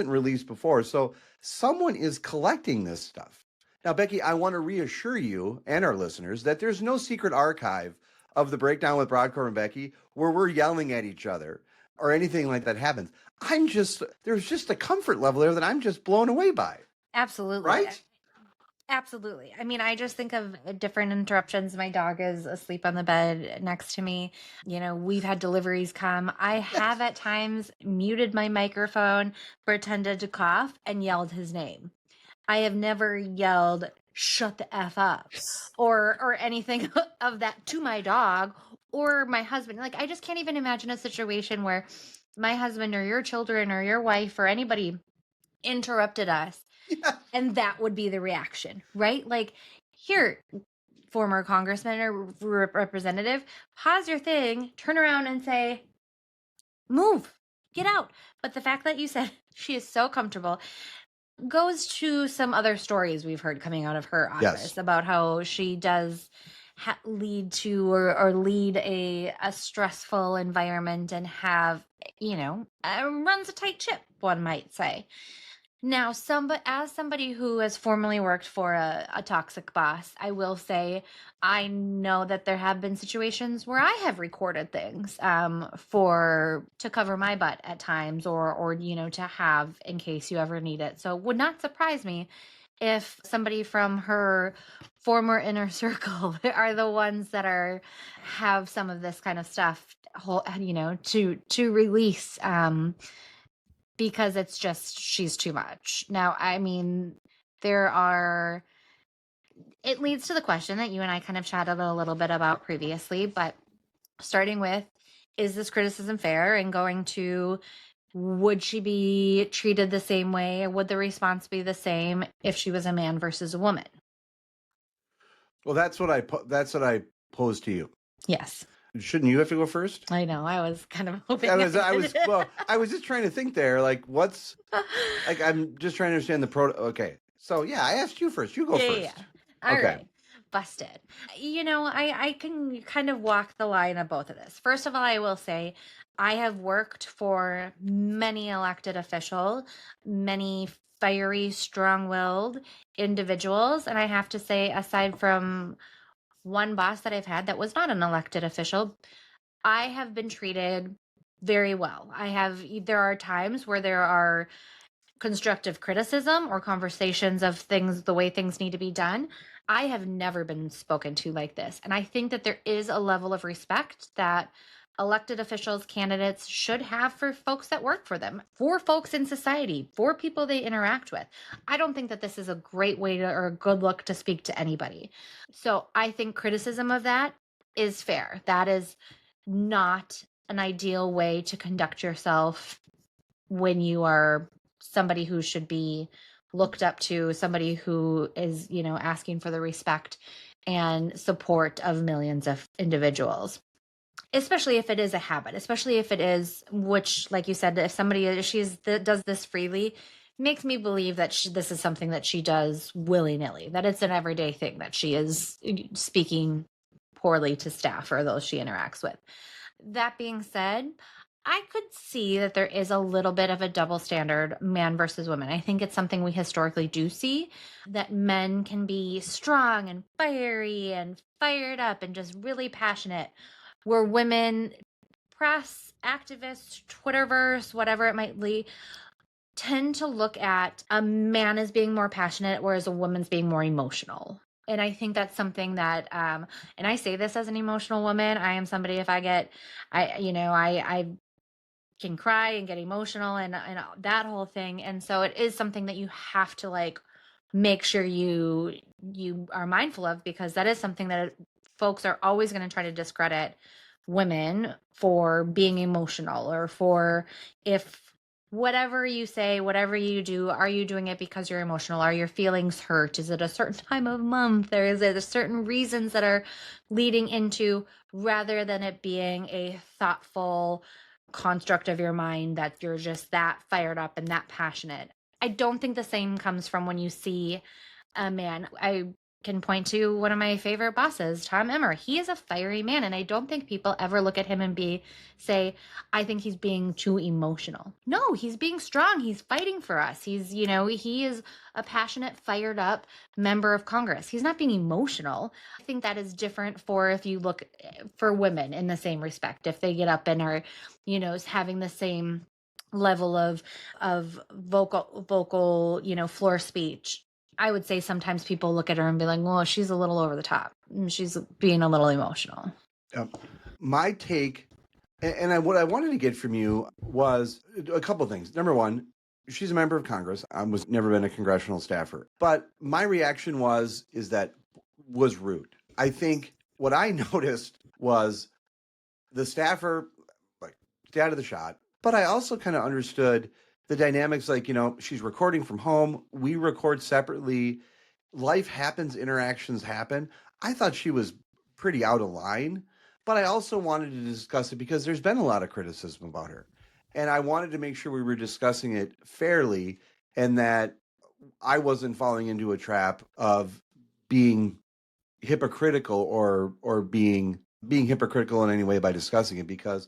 released before. So someone is collecting this stuff. Now, Becky, I want to reassure you and our listeners that there's no secret archive of the Breakdown with Brodkorb and Becky where we're yelling at each other or anything like that happens. There's just a comfort level there that I'm just blown away by. Absolutely. Right? Absolutely. I mean, I just think of different interruptions. My dog is asleep on the bed next to me. We've had deliveries come. I have at times muted my microphone, pretended to cough, and yelled his name. I have never yelled, "Shut the F up," or anything of that to my dog or my husband. Like, I just can't even imagine a situation where my husband or your children or your wife or anybody interrupted us. Yeah. And that would be the reaction, right? Like, here, former congressman or representative, pause your thing, turn around and say, move, get out. But the fact that you said she is so comfortable goes to some other stories we've heard coming out of her office about how she does lead to or lead a stressful environment and have, runs a tight ship, one might say. Now, as somebody who has formerly worked for a toxic boss, I will say I know that there have been situations where I have recorded things to cover my butt at times or to have in case you ever need it. So it would not surprise me if somebody from her former inner circle are the ones that have some of this kind of stuff, to release. Because it's just, she's too much. Now, I mean, it leads to the question that you and I kind of chatted a little bit about previously, but starting with, is this criticism fair? And going to, would she be treated the same way? Or would the response be the same if she was a man versus a woman? Well, that's what I posed to you. Yes. Shouldn't you have to go first? I know. I was kind of hoping. I was just trying to think there. Like, I'm just trying to understand the Okay. So yeah, I asked you first. You go first. Yeah. All right. Busted. I can kind of walk the line of both of this. First of all, I will say I have worked for many elected officials, many fiery, strong-willed individuals. And I have to say, aside from one boss that I've had that was not an elected official, I have been treated very well. There are times where there are constructive criticism or conversations of things, the way things need to be done. I have never been spoken to like this. And I think that there is a level of respect that elected officials, candidates should have for folks that work for them, for folks in society, for people they interact with. I don't think that this is a great way to, or a good look to speak to anybody. So I think criticism of that is fair. That is not an ideal way to conduct yourself when you are somebody who should be looked up to, somebody who is, asking for the respect and support of millions of individuals. Especially if it is a habit, especially if it is, which, like you said, if somebody does this freely, makes me believe that this is something that she does willy-nilly, that it's an everyday thing, that she is speaking poorly to staff or those she interacts with. That being said, I could see that there is a little bit of a double standard, man versus woman. I think it's something we historically do see, that men can be strong and fiery and fired up and just really passionate, where women, press, activists, Twitterverse, whatever it might be, tend to look at a man as being more passionate, whereas a woman's being more emotional. And I think that's something that, and I say this as an emotional woman. I am somebody, if I get, I can cry and get emotional and that whole thing. And so it is something that you have to make sure you are mindful of, because that is something that folks are always going to try to discredit women for being emotional, or for, if whatever you say, whatever you do, are you doing it because you're emotional? Are your feelings hurt? Is it a certain time of month? Or is it certain reasons that are leading into, rather than it being a thoughtful construct of your mind that you're just that fired up and that passionate? I don't think the same comes from when you see a man. I can point to one of my favorite bosses, Tom Emmer. He is a fiery man, and I don't think people ever look at him and say, I think he's being too emotional. No, he's being strong. He's fighting for us. He is a passionate, fired up member of Congress. He's not being emotional. I think that is different for, if you look for women in the same respect, if they get up and are, having the same level of vocal, floor speech. I would say sometimes people look at her and be like, well, she's a little over the top. She's being a little emotional. My take, and what I wanted to get from you was a couple of things. Number one, she's a member of Congress. I was never been a congressional staffer. But my reaction was rude. I think what I noticed was the staffer, stay out of the shot. But I also kind of understood the dynamics, she's recording from home. We record separately. Life happens, interactions happen. I thought she was pretty out of line, but I also wanted to discuss it because there's been a lot of criticism about her. And I wanted to make sure we were discussing it fairly, and that I wasn't falling into a trap of being hypocritical or being hypocritical in any way by discussing it, because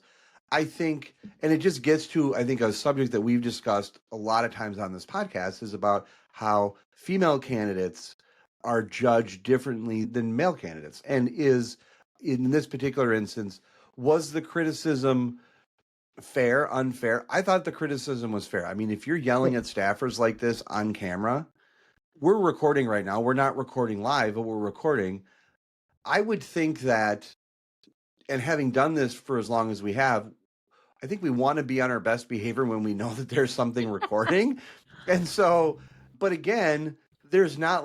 I think, and it just gets to, I think, a subject that we've discussed a lot of times on this podcast, is about how female candidates are judged differently than male candidates. And in this particular instance, was the criticism fair, unfair? I thought the criticism was fair. I mean, if you're yelling at staffers like this on camera, we're recording right now. We're not recording live, but we're recording. I would think that, and having done this for as long as we have, I think we want to be on our best behavior when we know that there's something recording. And so, but again, there's not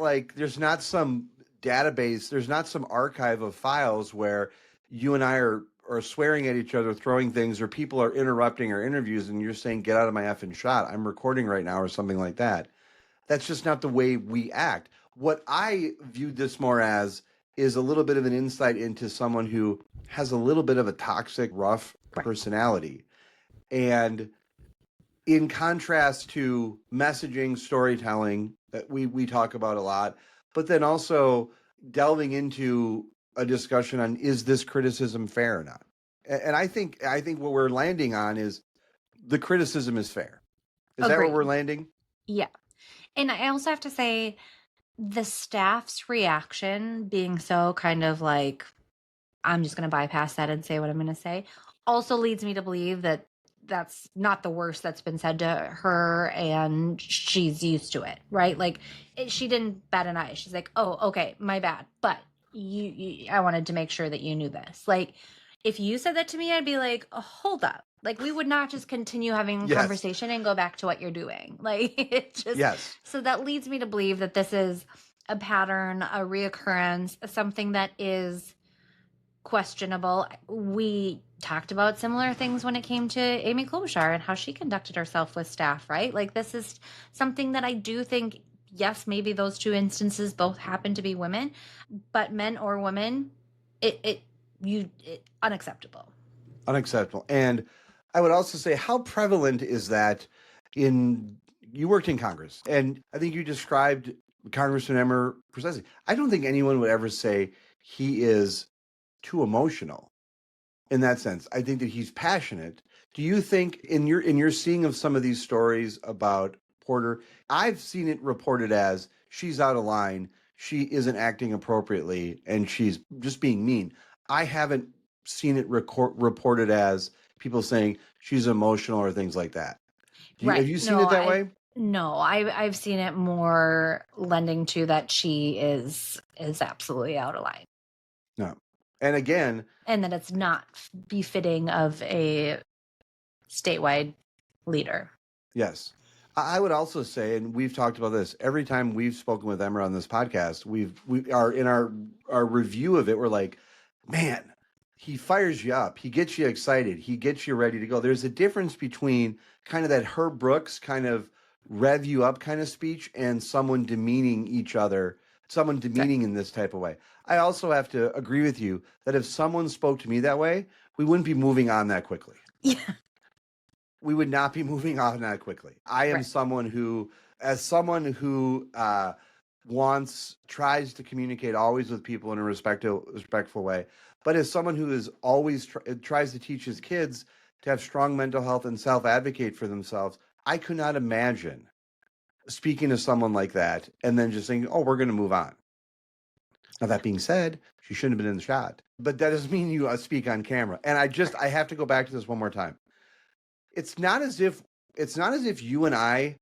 some database, there's not some archive of files where you and I are swearing at each other, throwing things, or people are interrupting our interviews and you're saying, get out of my effing shot, I'm recording right now, or something like that. That's just not the way we act. What I viewed this more as is a little bit of an insight into someone who has a little bit of a toxic, rough personality. And in contrast to messaging, storytelling that we talk about a lot, but then also delving into a discussion on, is this criticism fair or not? And I think what we're landing on is the criticism is fair. Is Agreed. that where we're landing? Yeah. And I also have to say, the staff's reaction being so kind of like, I'm just going to bypass that and say what I'm going to say, also leads me to believe that that's not the worst that's been said to her, and she's used to it, right? Like she didn't bat an eye. She's like, oh, okay, my bad, but I wanted to make sure that you knew this. Like, if you said that to me, I'd be like, oh, hold up. Like, we would not just continue having a Yes. conversation and go back to what you're doing. Like, it just, Yes. so that leads me to believe that this is a pattern, a reoccurrence, something that is questionable. We talked about similar things when it came to Amy Klobuchar and how she conducted herself with staff, right? Like, this is something that I do think, yes, maybe those two instances both happen to be women, but men or women, it unacceptable. Unacceptable. And I would also say, how prevalent is that you worked in Congress, and I think you described Congressman Emmer precisely. I don't think anyone would ever say he is too emotional in that sense. I think that he's passionate. Do you think in your seeing of some of these stories about Porter, I've seen it reported as she's out of line, she isn't acting appropriately, and she's just being mean. I haven't seen it reported as people saying she's emotional or things like that. Right. Have you seen it that way? No, I've seen it more lending to that she is absolutely out of line. No. And again, and that it's not befitting of a statewide leader. Yes. I would also say, and we've talked about this every time we've spoken with Emmer on this podcast, we are in our review of it, we're like, man, he fires you up. He gets you excited. He gets you ready to go. There's a difference between kind of that Herb Brooks kind of rev you up kind of speech and someone demeaning each other, someone demeaning in this type of way. I also have to agree with you that if someone spoke to me that way, we wouldn't be moving on that quickly. Yeah. We would not be moving on that quickly. I am someone who, as someone who tries to communicate always with people in a respectful way, but as someone who is always tries to teach his kids to have strong mental health and self-advocate for themselves, I could not imagine speaking to someone like that and then just saying, oh, we're going to move on. Now, that being said, she shouldn't have been in the shot, but that doesn't mean you speak on camera. And I have to go back to this one more time. It's not as if you and I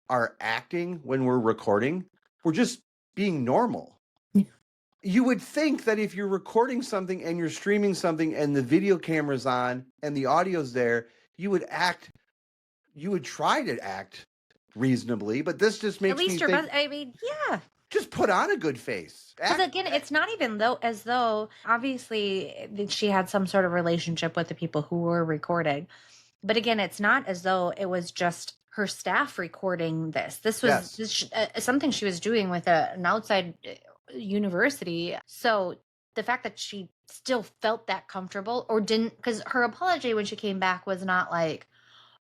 are acting when we're recording. We're just being normal. Yeah. You would think that if you're recording something and you're streaming something and the video camera's on and the audio's there, you would try to act reasonably, but this just makes at least me your think, best. I mean, yeah. Just put on a good face. Because again, it's not even as though obviously she had some sort of relationship with the people who were recording. But again, it's not as though it was just her staff recording this. This was something she was doing with an outside university. So the fact that she still felt that comfortable or didn't, because her apology when she came back was not like,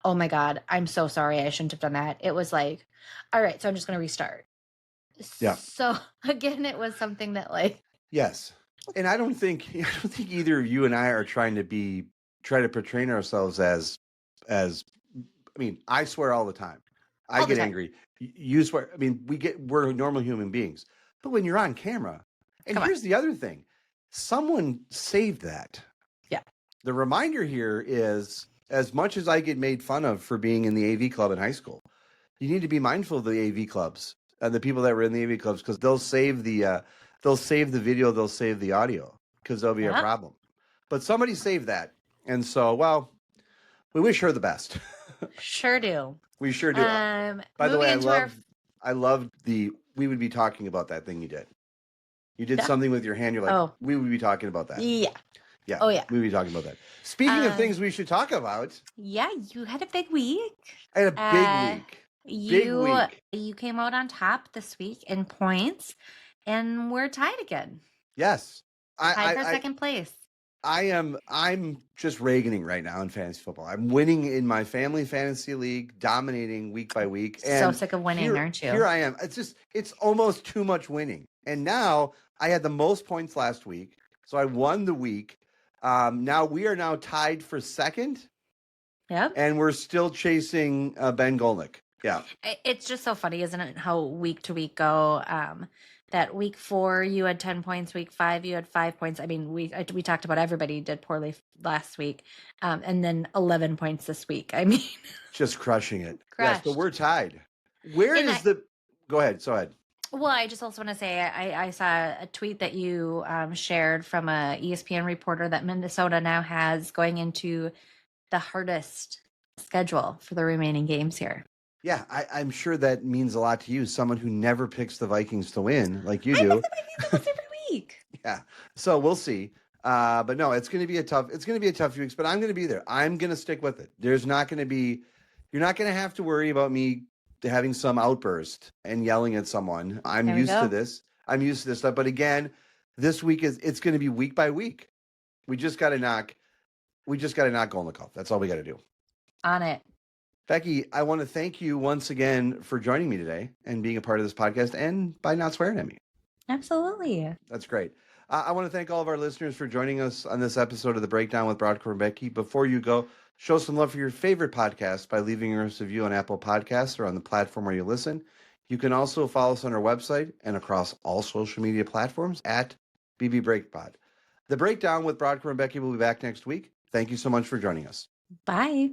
oh my God, I'm so sorry, I shouldn't have done that. It was like, all right, so I'm just going to restart. Yeah. So again, it was something that like. Yes. And I don't think either of you and I are trying to portray ourselves as I mean, I swear all the time. I get angry. You swear. I mean, we're normal human beings. But when you're on camera, and here's the other thing, someone saved that. Yeah. The reminder here is, as much as I get made fun of for being in the AV club in high school, you need to be mindful of the AV clubs and the people that were in the AV clubs, because they'll save the video, they'll save the audio, because there'll be a problem. But somebody saved that. And so, well, we wish her the best. Sure do. We sure do. By the way, I loved we would be talking about that thing you did. You did something with your hand. You're like, we would be talking about that. Yeah. Yeah. Oh, yeah. We would be talking about that. Speaking of things we should talk about. Yeah, you had a big week. I had a big week. You came out on top this week in points, and we're tied again. Yes. Tied for second place. I'm just Reaganing right now in fantasy football. I'm winning in my family fantasy league, dominating week by week. And so sick of winning, aren't you? Here I am. It's almost too much winning. And now I had the most points last week, so I won the week. Now we are tied for second. Yep. And we're still chasing Ben Golnick. Yeah. It's just so funny, isn't it? How week to week go. That week 4 you had 10 points, week 5 you had 5 points. I mean, we talked about everybody did poorly last week, and then 11 points this week. I mean, Just crushing it. Yes, but crushed. we're tied. Where And is the? Go ahead. Go ahead. Well, I just also want to say I saw a tweet that you shared from a ESPN reporter that Minnesota now has going into the hardest schedule for the remaining games here. Yeah, I'm sure that means a lot to you, someone who never picks the Vikings to win like you I do. pick the Vikings almost every week. Yeah. So we'll see. But no, it's going to be a tough few weeks, but I'm going to be there. I'm going to stick with it. You're not going to have to worry about me having some outburst and yelling at someone. I'm used to this. I'm used to this stuff. But again, this week it's going to be week by week. We just got to knock Golnikov. That's all we got to do. On it. Becky, I want to thank you once again for joining me today and being a part of this podcast and by not swearing at me. Absolutely. That's great. I want to thank all of our listeners for joining us on this episode of The Breakdown with Brodkorb and Becky. Before you go, show some love for your favorite podcast by leaving a review on Apple Podcasts or on the platform where you listen. You can also follow us on our website and across all social media platforms at BBBreakPod. The Breakdown with Brodkorb and Becky will be back next week. Thank you so much for joining us. Bye.